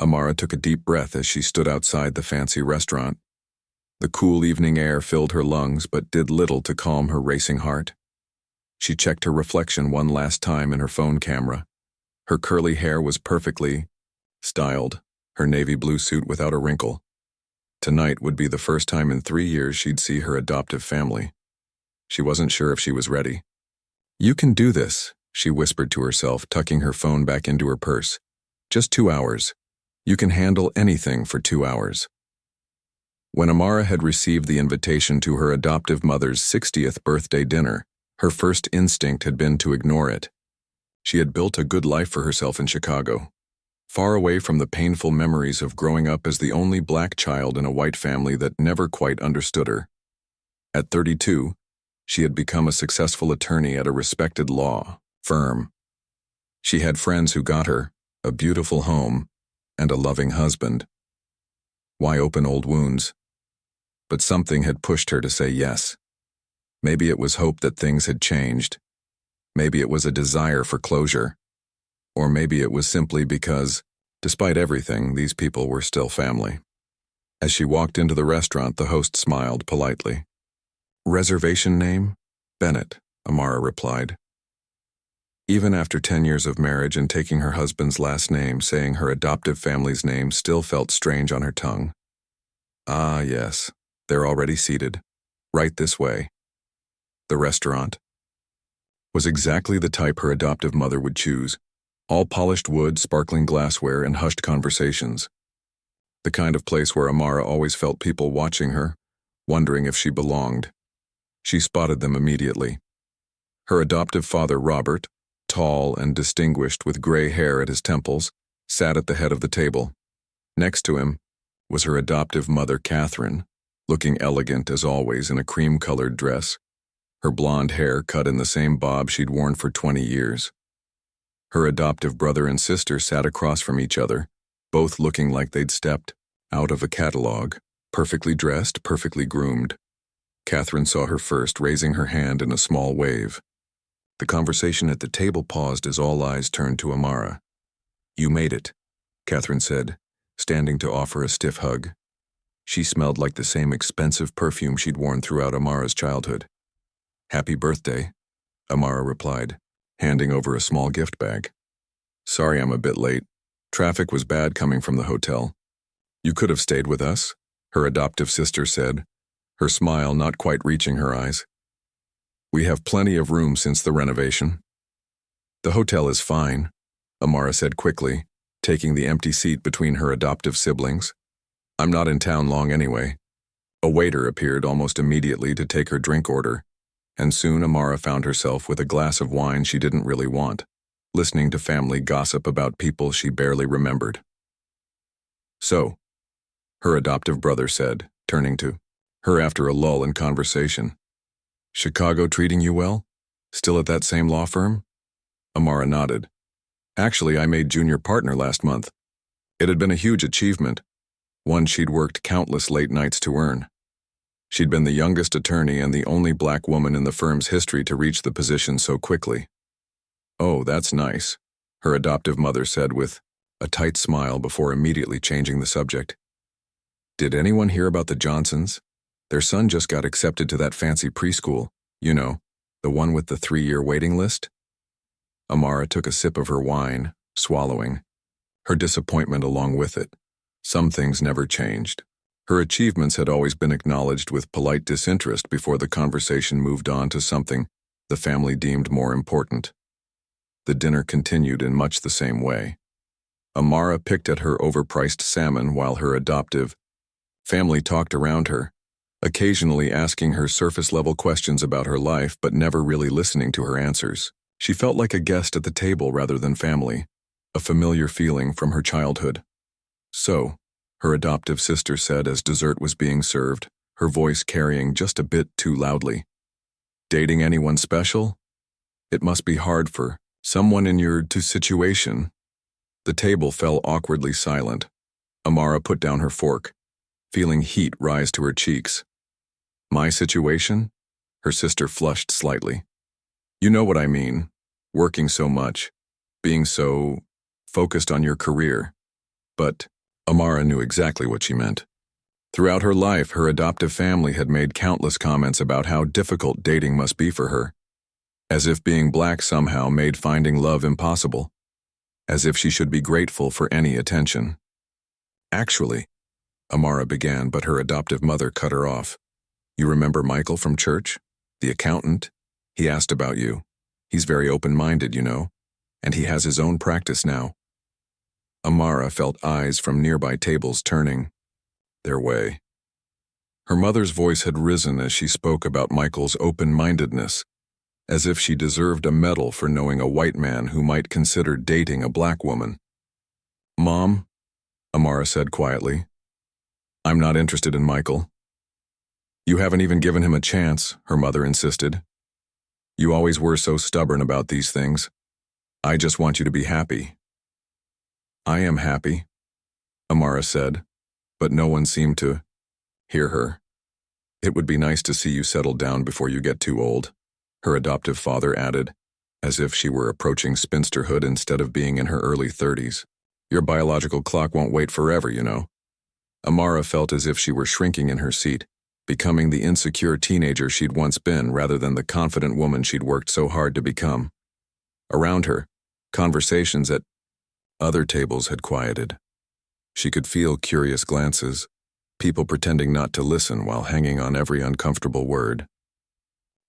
Amara took a deep breath as she stood outside the fancy restaurant. The cool evening air filled her lungs but did little to calm her racing heart. She checked her reflection one last time in her phone camera. Her curly hair was perfectly styled, her navy blue suit without a wrinkle. Tonight would be the first time in 3 years she'd see her adoptive family. She wasn't sure if she was ready. "You can do this," she whispered to herself, tucking her phone back into her purse. "Just 2 hours. You can handle anything for 2 hours." When Amara had received the invitation to her adoptive mother's 60th birthday dinner, her first instinct had been to ignore it. She had built a good life for herself in Chicago, far away from the painful memories of growing up as the only black child in a white family that never quite understood her. At 32, she had become a successful attorney at a respected law firm. She had friends who got her a beautiful home and a loving husband. Why open old wounds? But something had pushed her to say yes. Maybe it was hope that things had changed. Maybe it was a desire for closure. Or maybe it was simply because, despite everything, these people were still family. As she walked into the restaurant, the host smiled politely. "Reservation name? Bennett," Amara replied. Even after 10 years of marriage and taking her husband's last name, saying her adoptive family's name still felt strange on her tongue. Ah, yes, they're already seated. Right this way. The restaurant was exactly the type her adoptive mother would choose. All polished wood, sparkling glassware, and hushed conversations. The kind of place where Amara always felt people watching her, wondering if she belonged. She spotted them immediately. Her adoptive father, Robert, tall and distinguished with gray hair at his temples, sat at the head of the table. Next to him was her adoptive mother, Catherine, looking elegant as always in a cream-colored dress, her blonde hair cut in the same bob she'd worn for 20 years. Her adoptive brother and sister sat across from each other, both looking like they'd stepped out of a catalog, perfectly dressed, perfectly groomed. Catherine saw her first, raising her hand in a small wave. The conversation at the table paused as all eyes turned to Amara. "You made it," Catherine said, standing to offer a stiff hug. She smelled like the same expensive perfume she'd worn throughout Amara's childhood. "Happy birthday," Amara replied, handing over a small gift bag. "Sorry I'm a bit late. Traffic was bad coming from the hotel." "You could have stayed with us," her adoptive sister said, her smile not quite reaching her eyes. "We have plenty of room since the renovation." "The hotel is fine," Amara said quickly, taking the empty seat between her adoptive siblings. "I'm not in town long anyway." A waiter appeared almost immediately to take her drink order, and soon Amara found herself with a glass of wine she didn't really want, listening to family gossip about people she barely remembered. "So," her adoptive brother said, turning to her after a lull in conversation. "Chicago treating you well? Still at that same law firm?" Amara nodded. "Actually, I made junior partner last month. It had been a huge achievement, one she'd worked countless late nights to earn. She'd been the youngest attorney and the only black woman in the firm's history to reach the position so quickly." "Oh, that's nice," her adoptive mother said with a tight smile before immediately changing the subject. "Did anyone hear about the Johnsons? Their son just got accepted to that fancy preschool, you know, the one with the 3-year waiting list." Amara took a sip of her wine, swallowing, her disappointment along with it. Some things never changed. Her achievements had always been acknowledged with polite disinterest before the conversation moved on to something the family deemed more important. The dinner continued in much the same way. Amara picked at her overpriced salmon while her adoptive family talked around her, occasionally asking her surface-level questions about her life but never really listening to her answers. She felt like a guest at the table rather than family, a familiar feeling from her childhood. "So," her adoptive sister said as dessert was being served, her voice carrying just a bit too loudly. "Dating anyone special? It must be hard for someone in your situation." The table fell awkwardly silent. Amara put down her fork, feeling heat rise to her cheeks. "My situation?" Her sister flushed slightly. "You know what I mean. Working so much, being so focused on your career. But Amara knew exactly what she meant. Throughout her life, her adoptive family had made countless comments about how difficult dating must be for her, as if being black somehow made finding love impossible, as if she should be grateful for any attention. Actually, Amara began, but her adoptive mother cut her off. You remember Michael from church? The accountant? He asked about you. He's very open-minded, you know, and he has his own practice now. Amara felt eyes from nearby tables turning their way. Her mother's voice had risen as she spoke about Michael's open-mindedness, as if she deserved a medal for knowing a white man who might consider dating a black woman. Mom, Amara said quietly, I'm not interested in Michael. You haven't even given him a chance, her mother insisted. You always were so stubborn about these things. I just want you to be happy. I am happy, Amara said, but no one seemed to hear her. It would be nice to see you settle down before you get too old, her adoptive father added, as if she were approaching spinsterhood instead of being in her early 30s. Your biological clock won't wait forever, you know. Amara felt as if she were shrinking in her seat, becoming the insecure teenager she'd once been rather than the confident woman she'd worked so hard to become. Around her, conversations at other tables had quieted. She could feel curious glances, people pretending not to listen while hanging on every uncomfortable word.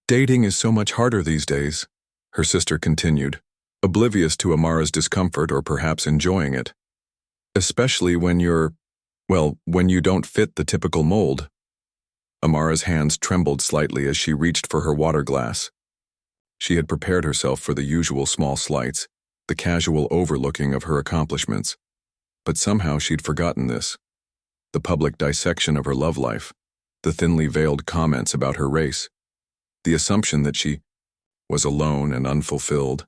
Dating is so much harder these days, her sister continued, oblivious to Amara's discomfort or perhaps enjoying it. Especially when when you don't fit the typical mold. Amara's hands trembled slightly as she reached for her water glass. She had prepared herself for the usual small slights, the casual overlooking of her accomplishments. But somehow she'd forgotten this. The public dissection of her love life, the thinly veiled comments about her race, the assumption that she was alone and unfulfilled.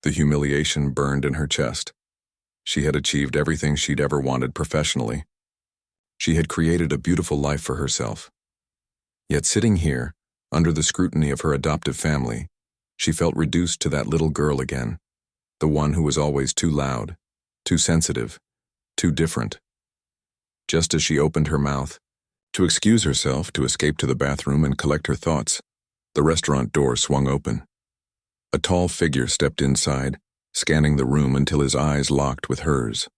The humiliation burned in her chest. She had achieved everything she'd ever wanted professionally. She had created a beautiful life for herself. Yet sitting here, under the scrutiny of her adoptive family, she felt reduced to that little girl again, the one who was always too loud, too sensitive, too different. Just as she opened her mouth to excuse herself, to escape to the bathroom and collect her thoughts, the restaurant door swung open. A tall figure stepped inside, scanning the room until his eyes locked with hers.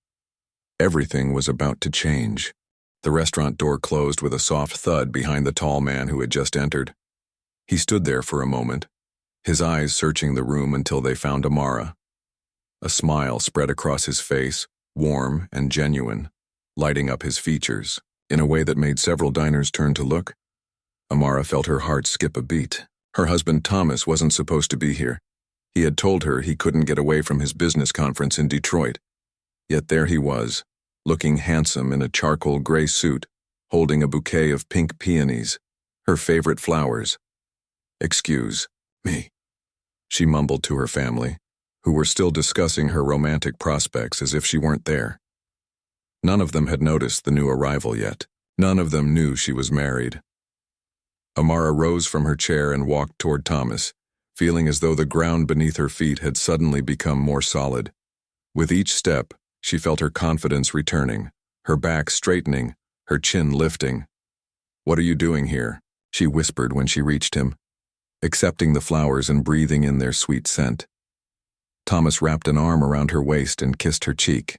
Everything was about to change. The restaurant door closed with a soft thud behind the tall man who had just entered. He stood there for a moment, his eyes searching the room until they found Amara. A smile spread across his face, warm and genuine, lighting up his features in a way that made several diners turn to look. Amara felt her heart skip a beat. Her husband Thomas wasn't supposed to be here. He had told her he couldn't get away from his business conference in Detroit. Yet there he was, looking handsome in a charcoal gray suit, holding a bouquet of pink peonies, her favorite flowers. Excuse me, she mumbled to her family, who were still discussing her romantic prospects as if she weren't there. None of them had noticed the new arrival yet. None of them knew she was married. Amara rose from her chair and walked toward Thomas, feeling as though the ground beneath her feet had suddenly become more solid. With each step, she felt her confidence returning, her back straightening, her chin lifting. What are you doing here? She whispered when she reached him, accepting the flowers and breathing in their sweet scent. Thomas wrapped an arm around her waist and kissed her cheek.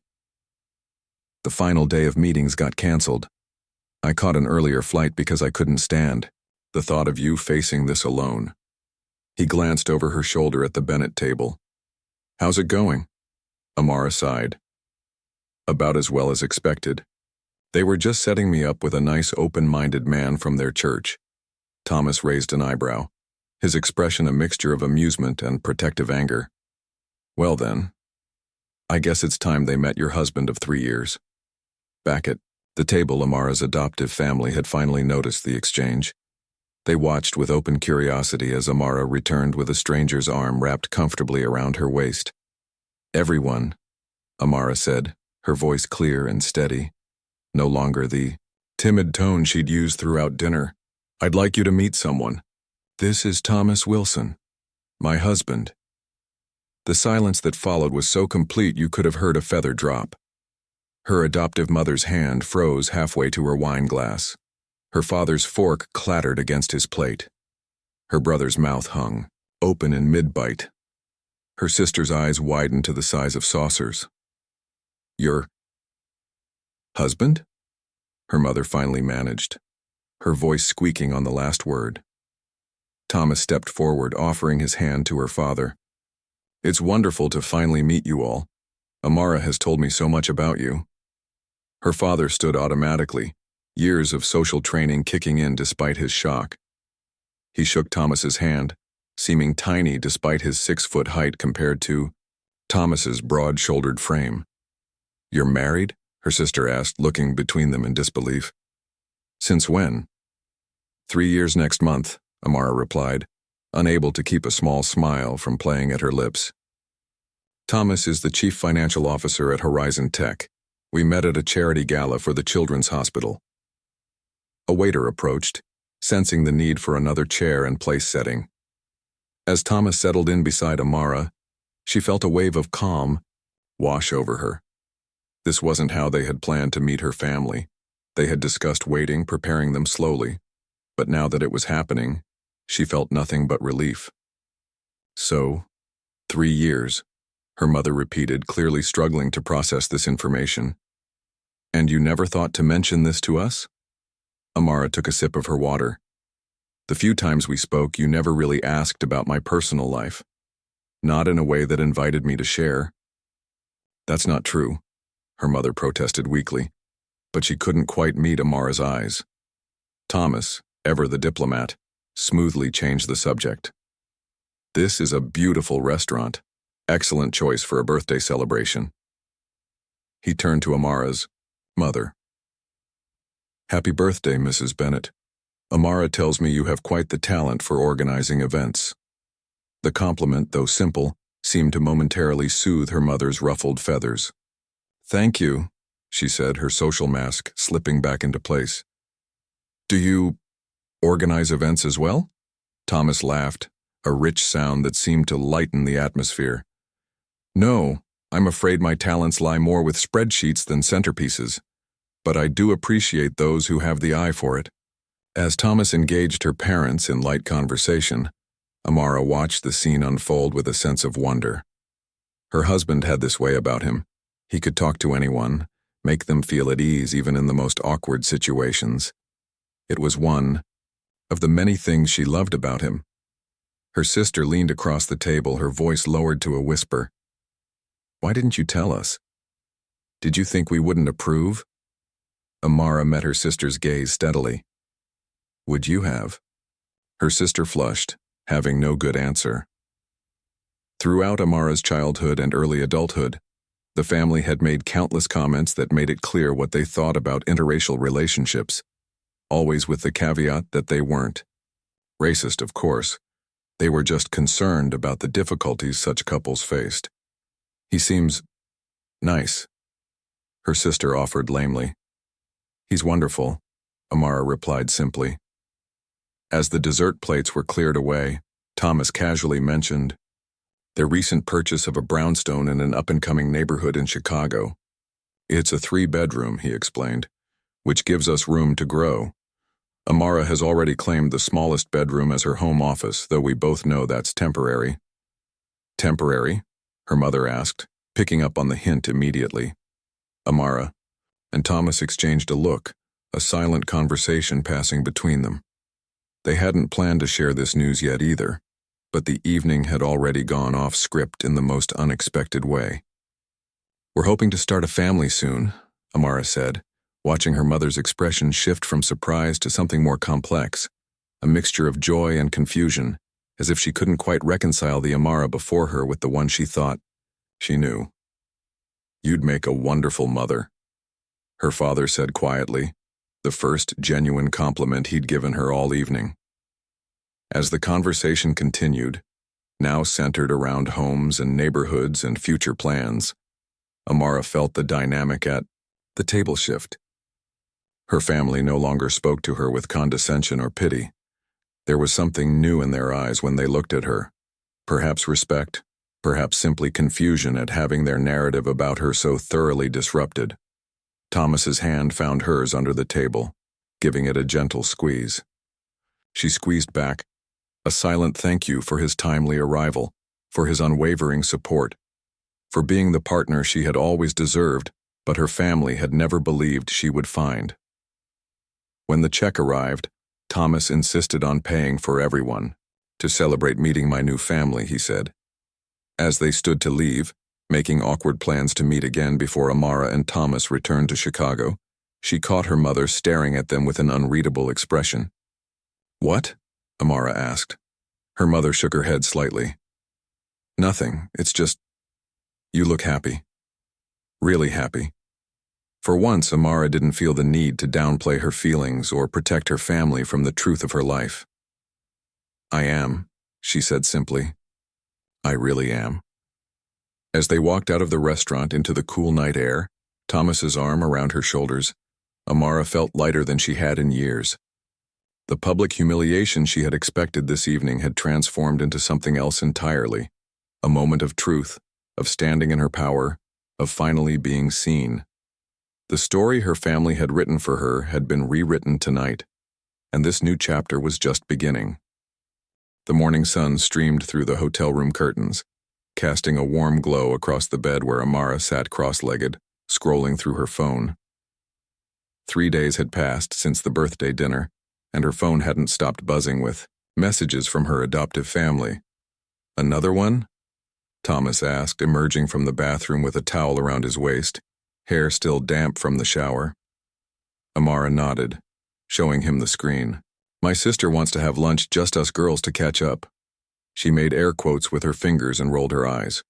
The final day of meetings got canceled. I caught an earlier flight because I couldn't stand the thought of you facing this alone. He glanced over her shoulder at the Bennett table. How's it going? Amara sighed. About as well as expected. They were just setting me up with a nice open-minded man from their church. Thomas raised an eyebrow, his expression a mixture of amusement and protective anger. Well then, I guess it's time they met your husband of 3 years. Back at the table, Amara's adoptive family had finally noticed the exchange. They watched with open curiosity as Amara returned with a stranger's arm wrapped comfortably around her waist. Everyone, Amara said, her voice clear and steady, no longer the timid tone she'd used throughout dinner. I'd like you to meet someone. This is Thomas Wilson, my husband. The silence that followed was so complete you could have heard a feather drop. Her adoptive mother's hand froze halfway to her wine glass. Her father's fork clattered against his plate. Her brother's mouth hung, open in mid-bite. Her sister's eyes widened to the size of saucers. "Your husband?" her mother finally managed, her voice squeaking on the last word. Thomas stepped forward, offering his hand to her father. "It's wonderful to finally meet you all. Amara has told me so much about you." Her father stood automatically, years of social training kicking in despite his shock. He shook Thomas's hand, seeming tiny despite his 6-foot height compared to Thomas's broad-shouldered frame. "You're married?" her sister asked, looking between them in disbelief. "Since when?" 3 years next month, Amara replied, unable to keep a small smile from playing at her lips. "Thomas is the chief financial officer at Horizon Tech. We met at a charity gala for the Children's Hospital." A waiter approached, sensing the need for another chair and place setting. As Thomas settled in beside Amara, she felt a wave of calm wash over her. This wasn't how they had planned to meet her family. They had discussed waiting, preparing them slowly. But now that it was happening, she felt nothing but relief. "So, 3 years," her mother repeated, clearly struggling to process this information. "And you never thought to mention this to us?" Amara took a sip of her water. "The few times we spoke, you never really asked about my personal life. Not in a way that invited me to share." "That's not true," her mother protested weakly, but she couldn't quite meet Amara's eyes. Thomas, ever the diplomat, smoothly changed the subject. "This is a beautiful restaurant. Excellent choice for a birthday celebration." He turned to Amara's mother. "Happy birthday, Mrs. Bennett. Amara tells me you have quite the talent for organizing events." The compliment, though simple, seemed to momentarily soothe her mother's ruffled feathers. "Thank you," she said, her social mask slipping back into place. "Do you organize events as well?" Thomas laughed, a rich sound that seemed to lighten the atmosphere. "No, I'm afraid my talents lie more with spreadsheets than centerpieces, but I do appreciate those who have the eye for it." As Thomas engaged her parents in light conversation, Amara watched the scene unfold with a sense of wonder. Her husband had this way about him. He could talk to anyone, make them feel at ease even in the most awkward situations. It was one of the many things she loved about him. Her sister leaned across the table, her voice lowered to a whisper. "Why didn't you tell us? Did you think we wouldn't approve?" Amara met her sister's gaze steadily. "Would you have?" Her sister flushed, having no good answer. Throughout Amara's childhood and early adulthood, the family had made countless comments that made it clear what they thought about interracial relationships, always with the caveat that they weren't racist, of course. They were just concerned about the difficulties such couples faced. "He seems nice," her sister offered lamely. "He's wonderful," Amara replied simply. As the dessert plates were cleared away, Thomas casually mentioned their recent purchase of a brownstone in an up-and-coming neighborhood in Chicago. "It's a 3-bedroom, he explained, which gives us room to grow. Amara has already claimed the smallest bedroom as her home office, though we both know that's temporary." "Temporary?" her mother asked, picking up on the hint immediately. Amara and Thomas exchanged a look, a silent conversation passing between them. They hadn't planned to share this news yet either, but the evening had already gone off script in the most unexpected way. "We're hoping to start a family soon," Amara said, watching her mother's expression shift from surprise to something more complex, a mixture of joy and confusion, as if she couldn't quite reconcile the Amara before her with the one she thought she knew. "You'd make a wonderful mother," her father said quietly, the first genuine compliment he'd given her all evening. As the conversation continued, now centered around homes and neighborhoods and future plans, Amara felt the dynamic at the table shift. Her family no longer spoke to her with condescension or pity. There was something new in their eyes when they looked at her, perhaps respect, perhaps simply confusion at having their narrative about her so thoroughly disrupted. Thomas's hand found hers under the table, giving it a gentle squeeze. She squeezed back, a silent thank you for his timely arrival, for his unwavering support, for being the partner she had always deserved, but her family had never believed she would find. When the check arrived, Thomas insisted on paying for everyone. To celebrate meeting my new family, he said. As they stood to leave, making awkward plans to meet again before Amara and Thomas returned to Chicago, she caught her mother staring at them with an unreadable expression. "What?" Amara asked. Her mother shook her head slightly. "Nothing, it's just, you look happy. Really happy." For once, Amara didn't feel the need to downplay her feelings or protect her family from the truth of her life. "I am," she said simply. "I really am." As they walked out of the restaurant into the cool night air, Thomas's arm around her shoulders, Amara felt lighter than she had in years. The public humiliation she had expected this evening had transformed into something else entirely, a moment of truth, of standing in her power, of finally being seen. The story her family had written for her had been rewritten tonight, and this new chapter was just beginning. The morning sun streamed through the hotel room curtains, casting a warm glow across the bed where Amara sat cross-legged, scrolling through her phone. 3 days had passed since the birthday dinner, and her phone hadn't stopped buzzing with messages from her adoptive family. "Another one?" Thomas asked, emerging from the bathroom with a towel around his waist, hair still damp from the shower. Amara nodded, showing him the screen. "My sister wants to have lunch, just us girls to catch up." She made air quotes with her fingers and rolled her eyes.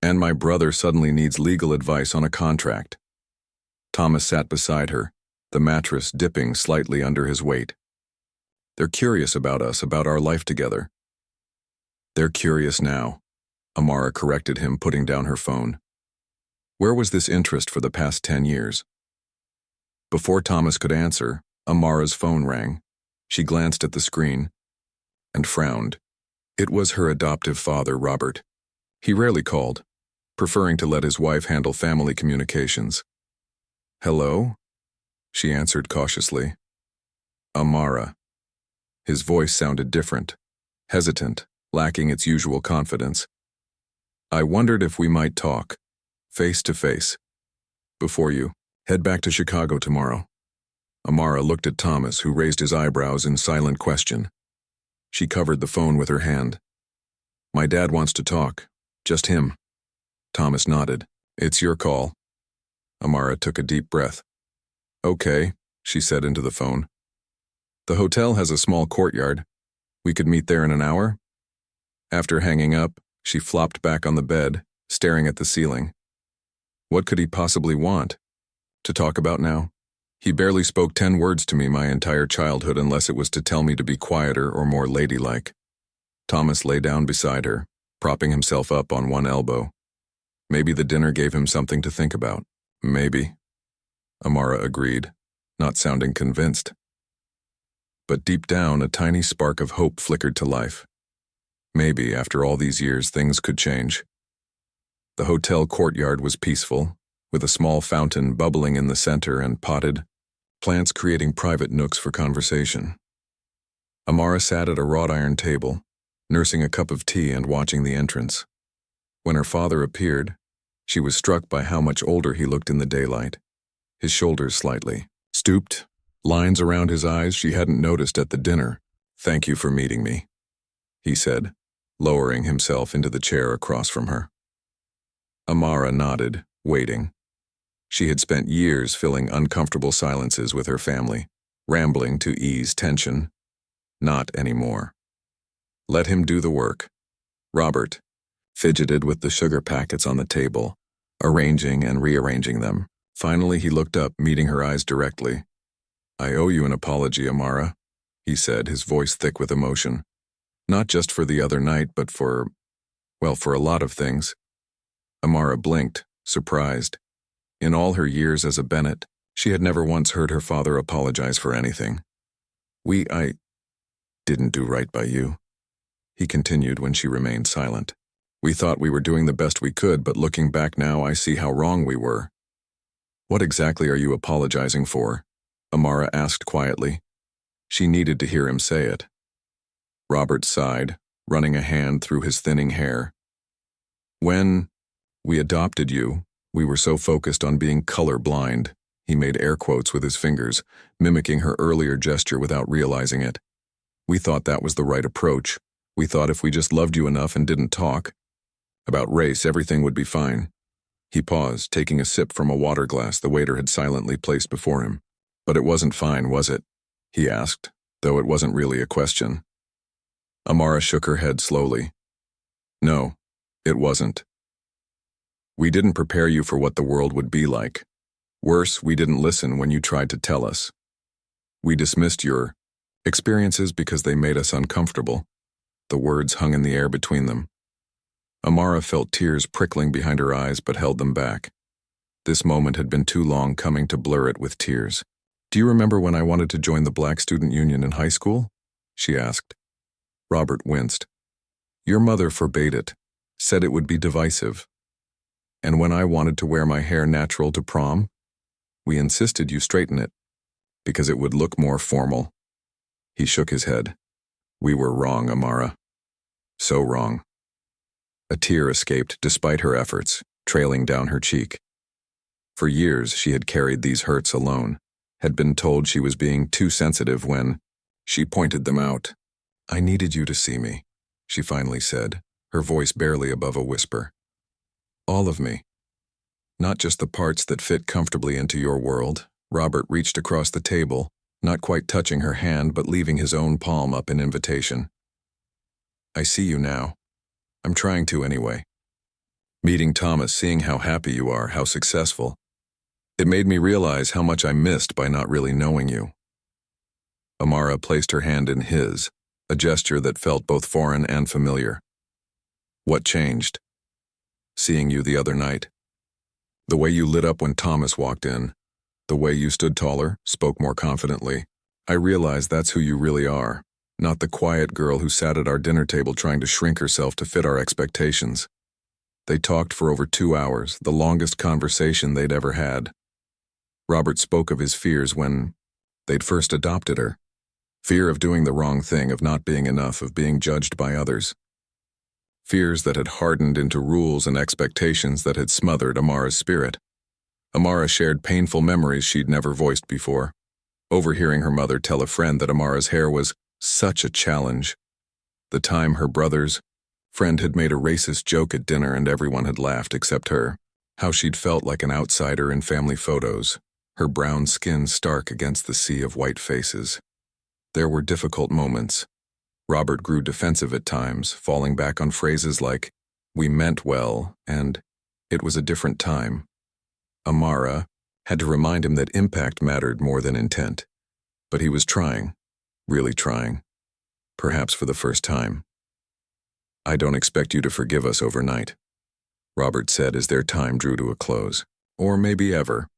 "And my brother suddenly needs legal advice on a contract." Thomas sat beside her, the mattress dipping slightly under his weight. "They're curious about us, about our life together." "They're curious now," Amara corrected him, putting down her phone. Where was this interest for the past 10 years? Before Thomas could answer, Amara's phone rang. She glanced at the screen and frowned. It was her adoptive father, Robert. He rarely called, preferring to let his wife handle family communications. "Hello?" she answered cautiously. "Amara." His voice sounded different, hesitant, lacking its usual confidence. "I wondered if we might talk, face to face, before you head back to Chicago tomorrow." Amara looked at Thomas, who raised his eyebrows in silent question. She covered the phone with her hand. "My dad wants to talk. Just him." Thomas nodded. "It's your call." Amara took a deep breath. "Okay," she said into the phone. "The hotel has a small courtyard. We could meet there in an hour?" After hanging up, she flopped back on the bed, staring at the ceiling. What could he possibly want to talk about now? He barely spoke 10 words to me my entire childhood unless it was to tell me to be quieter or more ladylike. Thomas lay down beside her, propping himself up on one elbow. Maybe the dinner gave him something to think about. Maybe. Amara agreed, not sounding convinced. But deep down, a tiny spark of hope flickered to life. Maybe, after all these years, things could change. The hotel courtyard was peaceful, with a small fountain bubbling in the center and potted plants creating private nooks for conversation. Amara sat at a wrought iron table, nursing a cup of tea and watching the entrance. When her father appeared, she was struck by how much older he looked in the daylight, his shoulders slightly stooped, lines around his eyes she hadn't noticed at the dinner. "Thank you for meeting me," he said, lowering himself into the chair across from her. Amara nodded, waiting. She had spent years filling uncomfortable silences with her family, rambling to ease tension. Not anymore. Let him do the work. Robert fidgeted with the sugar packets on the table, arranging and rearranging them. Finally, he looked up, meeting her eyes directly. "I owe you an apology, Amara," he said, his voice thick with emotion. "Not just for the other night, but for a lot of things." Amara blinked, surprised. In all her years as a Bennett, she had never once heard her father apologize for anything. I didn't do right by you," he continued when she remained silent. "We thought we were doing the best we could, but looking back now, I see how wrong we were." What exactly are you apologizing for? Amara asked quietly. She needed to hear him say it. Robert sighed, running a hand through his thinning hair. When we adopted you, we were so focused on being colorblind. He made air quotes with his fingers, mimicking her earlier gesture without realizing it. We thought that was the right approach. We thought if we just loved you enough and didn't talk about race, everything would be fine. He paused, taking a sip from a water glass the waiter had silently placed before him. But it wasn't fine, was it? He asked, though it wasn't really a question. Amara shook her head slowly. No, it wasn't. We didn't prepare you for what the world would be like. Worse, we didn't listen when you tried to tell us. We dismissed your experiences because they made us uncomfortable. The words hung in the air between them. Amara felt tears prickling behind her eyes but held them back. This moment had been too long coming to blur it with tears. Do you remember when I wanted to join the Black Student Union in high school? She asked. Robert winced. Your mother forbade it, said it would be divisive. And when I wanted to wear my hair natural to prom, we insisted you straighten it, because it would look more formal. He shook his head. We were wrong, Amara. So wrong. A tear escaped despite her efforts, trailing down her cheek. For years she had carried these hurts alone, had been told she was being too sensitive when she pointed them out. I needed you to see me, she finally said, her voice barely above a whisper. All of me. Not just the parts that fit comfortably into your world. Robert reached across the table, not quite touching her hand but leaving his own palm up in invitation. I see you now. I'm trying to anyway. Meeting Thomas, seeing how happy you are, how successful. It made me realize how much I missed by not really knowing you. Amara placed her hand in his, a gesture that felt both foreign and familiar. What changed? Seeing you the other night. The way you lit up when Thomas walked in. The way you stood taller, spoke more confidently. I realized that's who you really are. Not the quiet girl who sat at our dinner table trying to shrink herself to fit our expectations. They talked for over 2 hours, the longest conversation they'd ever had. Robert spoke of his fears when they'd first adopted her. Fear of doing the wrong thing, of not being enough, of being judged by others. Fears that had hardened into rules and expectations that had smothered Amara's spirit. Amara shared painful memories she'd never voiced before. Overhearing her mother tell a friend that Amara's hair was such a challenge. The time her brother's friend had made a racist joke at dinner and everyone had laughed except her. How she'd felt like an outsider in family photos, her brown skin stark against the sea of white faces. There were difficult moments. Robert grew defensive at times, falling back on phrases like, we meant well, and it was a different time. Amara had to remind him that impact mattered more than intent. But he was trying. Really trying. Perhaps for the first time. I don't expect you to forgive us overnight, Robert said as their time drew to a close. Or maybe ever.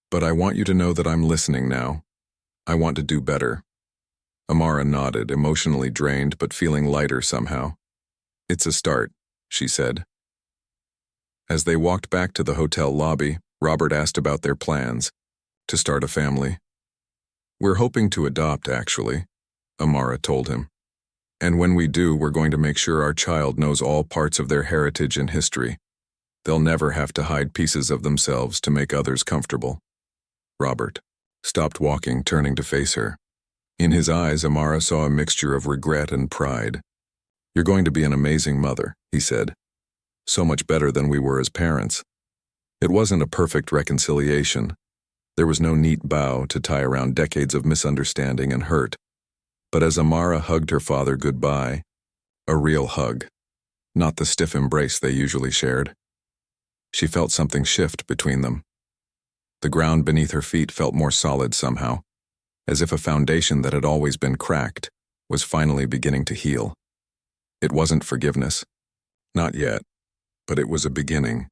But I want you to know that I'm listening now. I want to do better. Amara nodded, emotionally drained but feeling lighter somehow. It's a start, she said. As they walked back to the hotel lobby, Robert asked about their plans. To start a family. We're hoping to adopt, actually, Amara told him. And when we do, we're going to make sure our child knows all parts of their heritage and history. They'll never have to hide pieces of themselves to make others comfortable. Robert stopped walking, turning to face her. In his eyes, Amara saw a mixture of regret and pride. You're going to be an amazing mother, he said. So much better than we were as parents. It wasn't a perfect reconciliation. There was no neat bow to tie around decades of misunderstanding and hurt. But as Amara hugged her father goodbye, a real hug, not the stiff embrace they usually shared, she felt something shift between them. The ground beneath her feet felt more solid somehow, as if a foundation that had always been cracked was finally beginning to heal. It wasn't forgiveness. Not yet, but it was a beginning.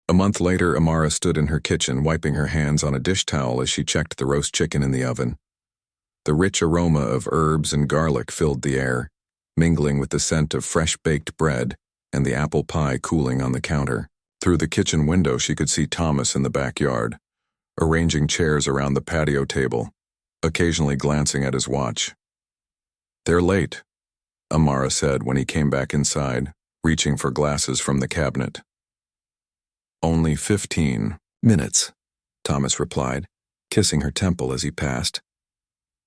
A month later, Amara stood in her kitchen wiping her hands on a dish towel as she checked the roast chicken in the oven. The rich aroma of herbs and garlic filled the air, mingling with the scent of fresh-baked bread and the apple pie cooling on the counter. Through the kitchen window, she could see Thomas in the backyard, arranging chairs around the patio table, occasionally glancing at his watch. "They're late," Amara said when he came back inside, reaching for glasses from the cabinet. "Only 15 minutes," Thomas replied, kissing her temple as he passed.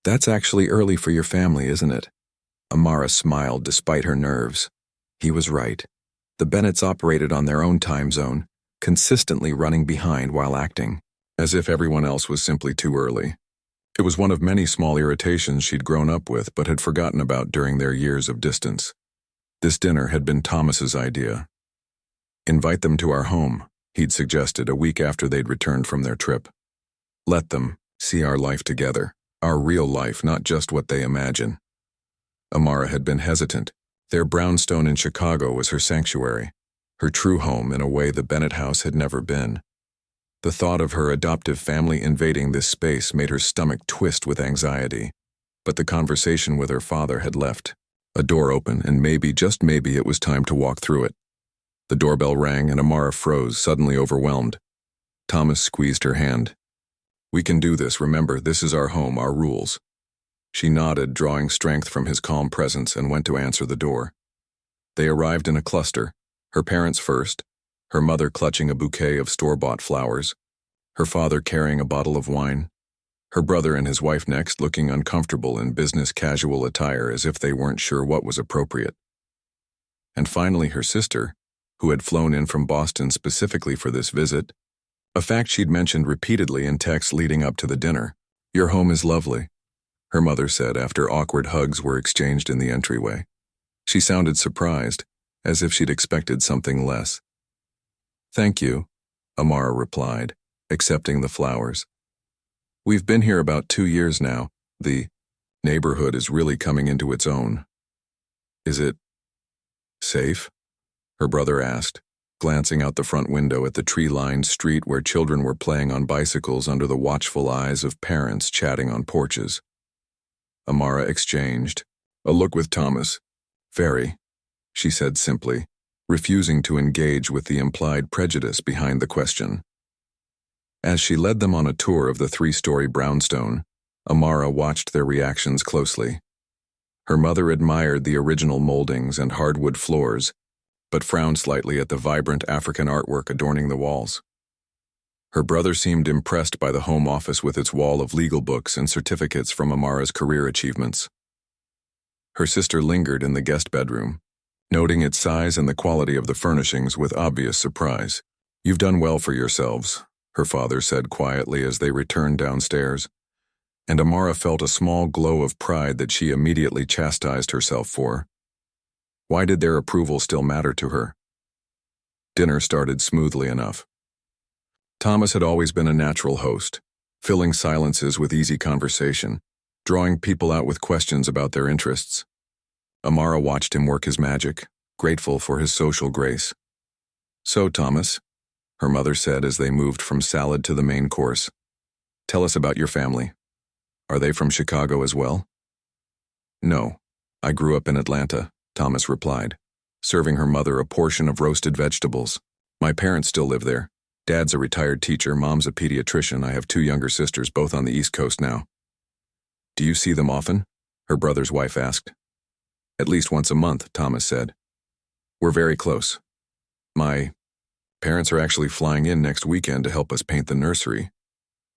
"That's actually early for your family, isn't it?" Amara smiled despite her nerves. He was right. The Bennetts operated on their own time zone, consistently running behind while acting, as if everyone else was simply too early. It was one of many small irritations she'd grown up with but had forgotten about during their years of distance. This dinner had been Thomas's idea. "Invite them to our home," he'd suggested a week after they'd returned from their trip. "Let them see our life together, our real life, not just what they imagine." Amara had been hesitant. Their brownstone in Chicago was her sanctuary, her true home in a way the Bennett house had never been. The thought of her adoptive family invading this space made her stomach twist with anxiety. But the conversation with her father had left a door open, and maybe, just maybe, it was time to walk through it. The doorbell rang and Amara froze, suddenly overwhelmed. Thomas squeezed her hand. "We can do this, remember, this is our home, our rules." She nodded, drawing strength from his calm presence, and went to answer the door. They arrived in a cluster, her parents first, her mother clutching a bouquet of store-bought flowers, her father carrying a bottle of wine, her brother and his wife next, looking uncomfortable in business casual attire as if they weren't sure what was appropriate. And finally her sister, who had flown in from Boston specifically for this visit, a fact she'd mentioned repeatedly in texts leading up to the dinner. "Your home is lovely," her mother said after awkward hugs were exchanged in the entryway. She sounded surprised, as if she'd expected something less. "Thank you," Amara replied, accepting the flowers. "We've been here about 2 years now. The neighborhood is really coming into its own." "Is it safe?" her brother asked, glancing out the front window at the tree-lined street where children were playing on bicycles under the watchful eyes of parents chatting on porches. Amara exchanged a look with Thomas. "Very," she said simply, refusing to engage with the implied prejudice behind the question. As she led them on a tour of the 3-story brownstone, Amara watched their reactions closely. Her mother admired the original moldings and hardwood floors, but frowned slightly at the vibrant African artwork adorning the walls. Her brother seemed impressed by the home office with its wall of legal books and certificates from Amara's career achievements. Her sister lingered in the guest bedroom, noting its size and the quality of the furnishings with obvious surprise. "You've done well for yourselves," her father said quietly as they returned downstairs, and Amara felt a small glow of pride that she immediately chastised herself for. Why did their approval still matter to her? Dinner started smoothly enough. Thomas had always been a natural host, filling silences with easy conversation, drawing people out with questions about their interests. Amara watched him work his magic, grateful for his social grace. "So, Thomas," her mother said as they moved from salad to the main course, "tell us about your family. Are they from Chicago as well?" "No, I grew up in Atlanta," Thomas replied, serving her mother a portion of roasted vegetables. "My parents still live there. Dad's a retired teacher, Mom's a pediatrician. I have 2 younger sisters, both on the East Coast now." "Do you see them often?" her brother's wife asked. "At least once a month," Thomas said. "We're very close. My parents are actually flying in next weekend to help us paint the nursery."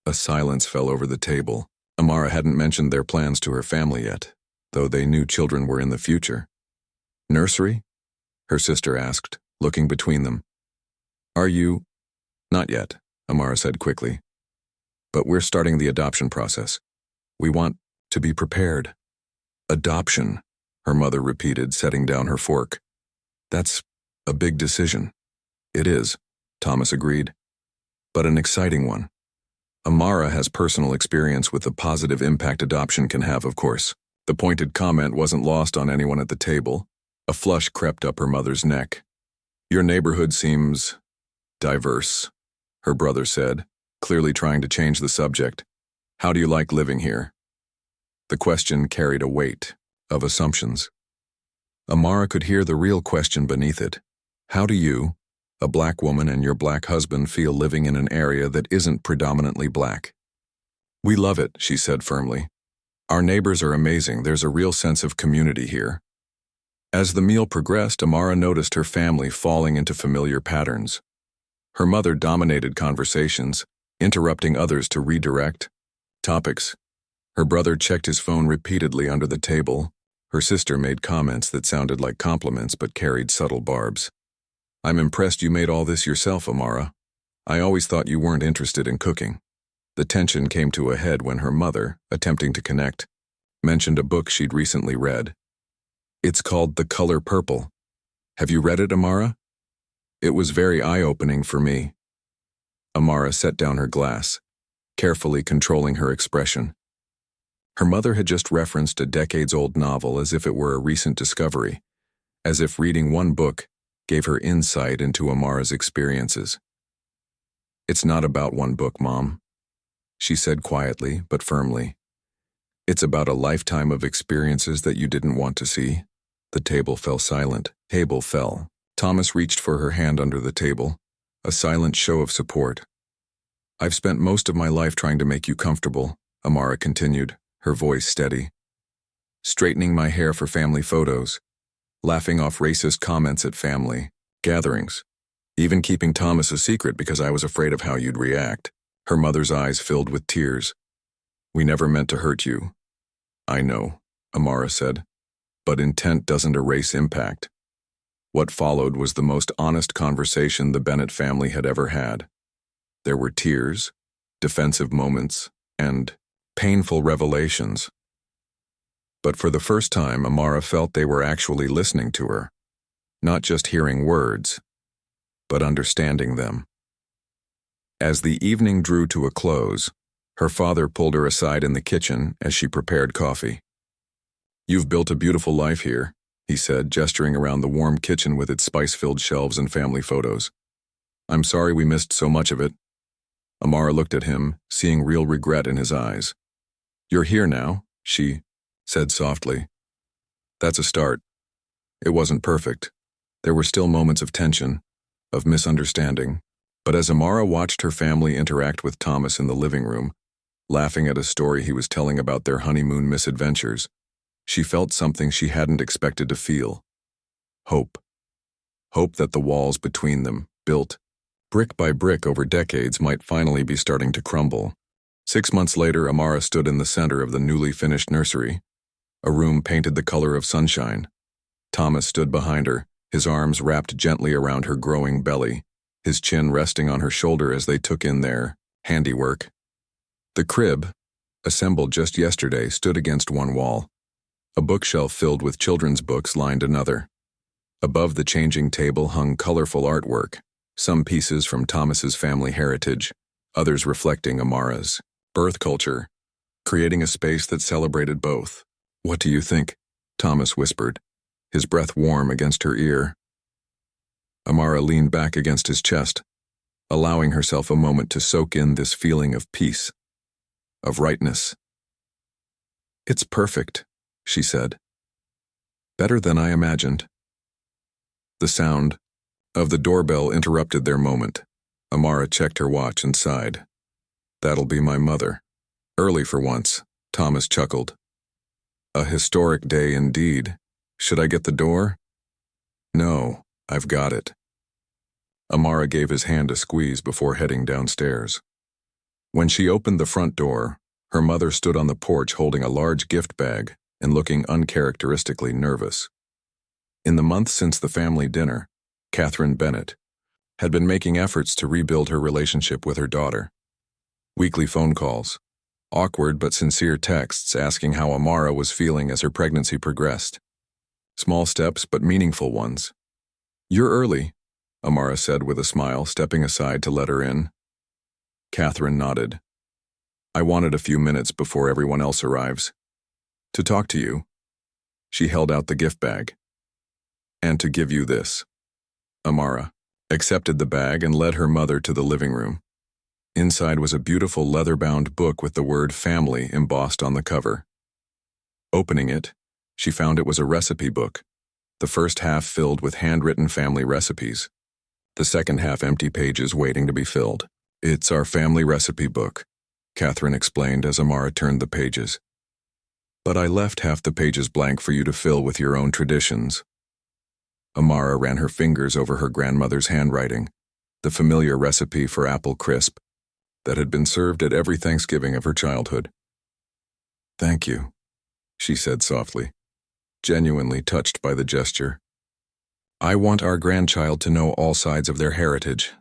A silence fell over the table. Amara hadn't mentioned their plans to her family yet, though they knew children were in the future. "Nursery?" her sister asked, looking between them. "Are you—" "Not yet," Amara said quickly. "But we're starting the adoption process. We want to be prepared." "Adoption," her mother repeated, setting down her fork. "That's a big decision." "It is," Thomas agreed, "but an exciting one. Amara has personal experience with the positive impact adoption can have, of course." The pointed comment wasn't lost on anyone at the table. A flush crept up her mother's neck. "Your neighborhood seems diverse," her brother said, clearly trying to change the subject. "How do you like living here?" The question carried a weight of assumptions. Amara could hear the real question beneath it. "How do you, A black woman and your black husband feel living in an area that isn't predominantly black. We love it, she said firmly. Our neighbors are amazing. There's a real sense of community here. As the meal progressed, Amara noticed her family falling into familiar patterns. Her mother dominated conversations, interrupting others to redirect topics. Her brother checked his phone repeatedly under the table. Her sister made comments that sounded like compliments but carried subtle barbs. I'm impressed you made all this yourself, Amara. I always thought you weren't interested in cooking. The tension came to a head when her mother, attempting to connect, mentioned a book she'd recently read. It's called The Color Purple. Have you read it, Amara? It was very eye-opening for me. Amara set down her glass, carefully controlling her expression. Her mother had just referenced a decades-old novel as if it were a recent discovery, as if reading one book gave her insight into Amara's experiences. It's not about one book, Mom, she said quietly but firmly. It's about a lifetime of experiences that you didn't want to see. The table fell silent. Table fell. Thomas reached for her hand under the table, a silent show of support. I've spent most of my life trying to make you comfortable, Amara continued, her voice steady. Straightening my hair for family photos, laughing off racist comments at family gatherings, even keeping Thomas a secret because I was afraid of how you'd react. Her mother's eyes filled with tears. We never meant to hurt you. I know, Amara said, but intent doesn't erase impact. What followed was the most honest conversation the Bennett family had ever had. There were tears, defensive moments, and painful revelations. But for the first time, Amara felt they were actually listening to her, not just hearing words, but understanding them. As the evening drew to a close, her father pulled her aside in the kitchen as she prepared coffee. You've built a beautiful life here, he said, gesturing around the warm kitchen with its spice-filled shelves and family photos. I'm sorry we missed so much of it. Amara looked at him, seeing real regret in his eyes. You're here now, she said softly. That's a start. It wasn't perfect. There were still moments of tension, of misunderstanding, but as Amara watched her family interact with Thomas in the living room, laughing at a story he was telling about their honeymoon misadventures, she felt something she hadn't expected to feel. Hope. Hope that the walls between them, built brick by brick over decades, might finally be starting to crumble. 6 months later, Amara stood in the center of the newly finished nursery, a room painted the color of sunshine. Thomas stood behind her, his arms wrapped gently around her growing belly, his chin resting on her shoulder as they took in their handiwork. The crib, assembled just yesterday, stood against one wall. A bookshelf filled with children's books lined another. Above the changing table hung colorful artwork, some pieces from Thomas's family heritage, others reflecting Amara's birth culture, creating a space that celebrated both. What do you think? Thomas whispered, his breath warm against her ear. Amara leaned back against his chest, allowing herself a moment to soak in this feeling of peace, of rightness. It's perfect, she said. Better than I imagined. The sound of the doorbell interrupted their moment. Amara checked her watch and sighed. That'll be my mother. Early for once, Thomas chuckled. A historic day indeed. Should I get the door? No, I've got it. Amara gave his hand a squeeze before heading downstairs. When she opened the front door, her mother stood on the porch holding a large gift bag and looking uncharacteristically nervous. In the months since the family dinner, Catherine Bennett had been making efforts to rebuild her relationship with her daughter. Weekly phone calls, awkward but sincere texts asking how Amara was feeling as her pregnancy progressed. Small steps but meaningful ones. You're early, Amara said with a smile, stepping aside to let her in. Catherine nodded. I wanted a few minutes before everyone else arrives. To talk to you. She held out the gift bag. And to give you this. Amara accepted the bag and led her mother to the living room. Inside was a beautiful leather-bound book with the word family embossed on the cover. Opening it, she found it was a recipe book, the first half filled with handwritten family recipes. the second half empty pages waiting to be filled. "It's our family recipe book," Catherine explained as Amara turned the pages. "But I left half the pages blank for you to fill with your own traditions." Amara ran her fingers over her grandmother's handwriting, the familiar recipe for apple crisp that had been served at every Thanksgiving of her childhood. "Thank you," she said softly, genuinely touched by the gesture. "I want our grandchild to know all sides of their heritage,"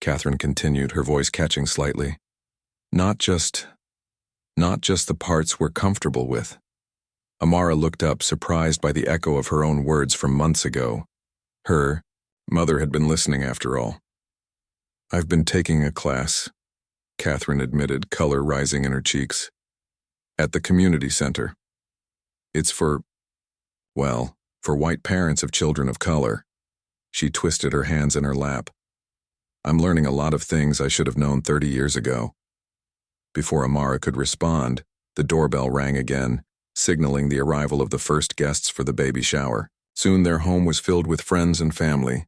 Catherine continued, her voice catching slightly. Not just the parts we're comfortable with." Amara looked up, surprised by the echo of her own words from months ago. Her mother had been listening after all. "I've been taking a class," Catherine admitted, color rising in her cheeks. "At the community center. It's for white parents of children of color." She twisted her hands in her lap. "I'm learning a lot of things I should have known 30 years ago." Before Amara could respond, the doorbell rang again, signaling the arrival of the first guests for the baby shower. Soon their home was filled with friends and family.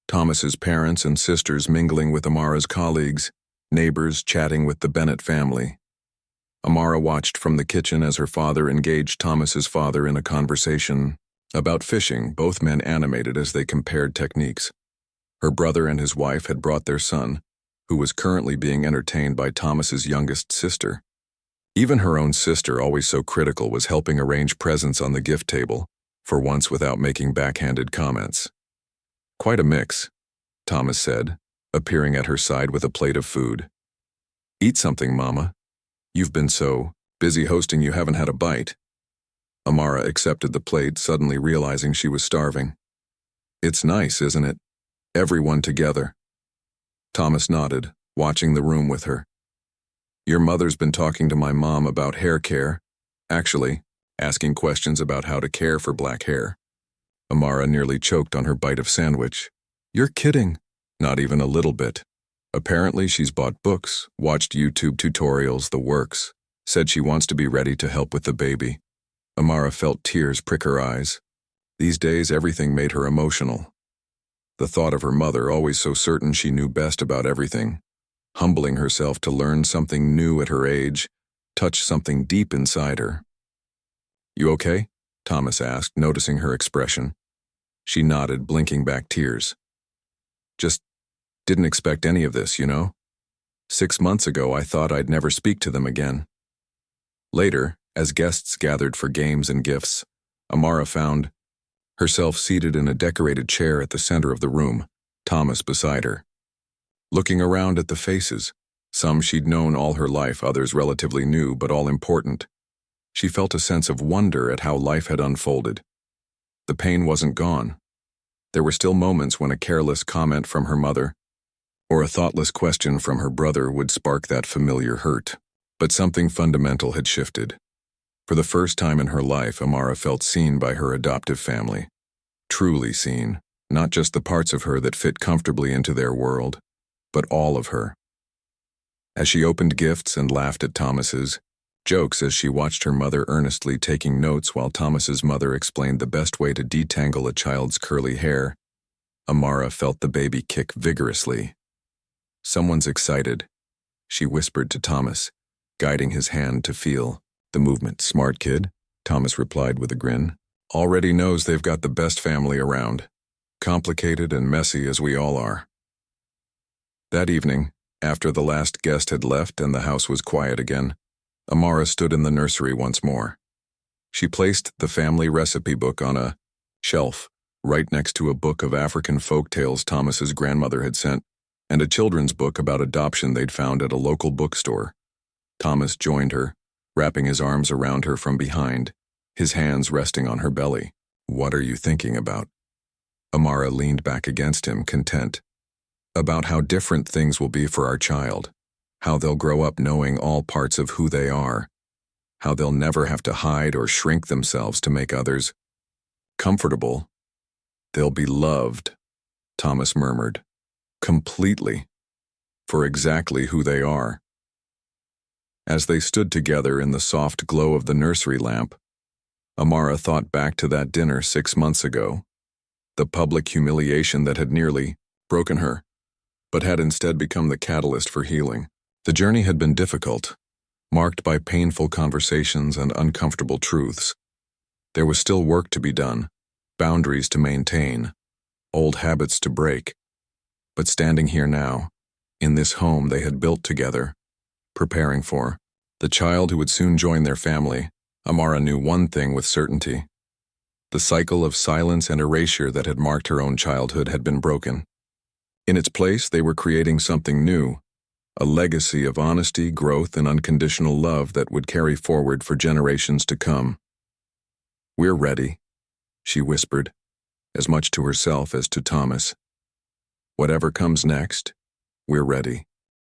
Thomas's parents and sisters mingling with Amara's colleagues, neighbors chatting with the Bennett family. Amara watched from the kitchen as her father engaged Thomas's father in a conversation about fishing, both men animated as they compared techniques. Her brother and his wife had brought their son, who was currently being entertained by Thomas's youngest sister. Even her own sister, always so critical, was helping arrange presents on the gift table, for once without making backhanded comments. "Quite a mix," Thomas said, appearing at her side with a plate of food. "Eat something, Mama. You've been so busy hosting you haven't had a bite." Amara accepted the plate, suddenly realizing she was starving. "It's nice, isn't it? Everyone together." Thomas nodded, watching the room with her. "Your mother's been talking to my mom about hair care. Actually, asking questions about how to care for black hair." Amara nearly choked on her bite of sandwich. "You're kidding." "Not even a little bit. Apparently she's bought books, watched YouTube tutorials, the works, said she wants to be ready to help with the baby." Amara felt tears prick her eyes. These days everything made her emotional. The thought of her mother, always so certain she knew best about everything, humbling herself to learn something new at her age, touched something deep inside her. "You okay?" Thomas asked, noticing her expression. She nodded, blinking back tears. "Just didn't expect any of this, you know? 6 months ago I thought I'd never speak to them again." Later, as guests gathered for games and gifts, Amara found herself seated in a decorated chair at the center of the room, Thomas beside her. Looking around at the faces, some she'd known all her life, others relatively new but all important, she felt a sense of wonder at how life had unfolded. The pain wasn't gone. There were still moments when a careless comment from her mother or a thoughtless question from her brother would spark that familiar hurt. But something fundamental had shifted. For the first time in her life, Amara felt seen by her adoptive family. Truly seen, not just the parts of her that fit comfortably into their world, but all of her. As she opened gifts and laughed at Thomas's jokes as she watched her mother earnestly taking notes while Thomas's mother explained the best way to detangle a child's curly hair, Amara felt the baby kick vigorously. "Someone's excited," she whispered to Thomas, guiding his hand to feel the movement. "Smart kid," Thomas replied with a grin. "Already knows they've got the best family around. Complicated and messy as we all are." That evening, after the last guest had left and the house was quiet again, Amara stood in the nursery once more. She placed the family recipe book on a shelf right next to a book of African folk tales Thomas's grandmother had sent, and a children's book about adoption they'd found at a local bookstore. Thomas joined her, wrapping his arms around her from behind, his hands resting on her belly. "What are you thinking about?" Amara leaned back against him, content. "About how different things will be for our child, how they'll grow up knowing all parts of who they are, how they'll never have to hide or shrink themselves to make others comfortable. They'll be loved," Thomas murmured. "Completely. For exactly who they are." As they stood together in the soft glow of the nursery lamp, Amara thought back to that dinner 6 months ago, the public humiliation that had nearly broken her, but had instead become the catalyst for healing. The journey had been difficult, marked by painful conversations and uncomfortable truths. There was still work to be done, boundaries to maintain, old habits to break. But standing here now, in this home they had built together, preparing for the child who would soon join their family, Amara knew one thing with certainty. The cycle of silence and erasure that had marked her own childhood had been broken. In its place, they were creating something new, a legacy of honesty, growth, and unconditional love that would carry forward for generations to come. "We're ready," she whispered, as much to herself as to Thomas. "Whatever comes next, we're ready."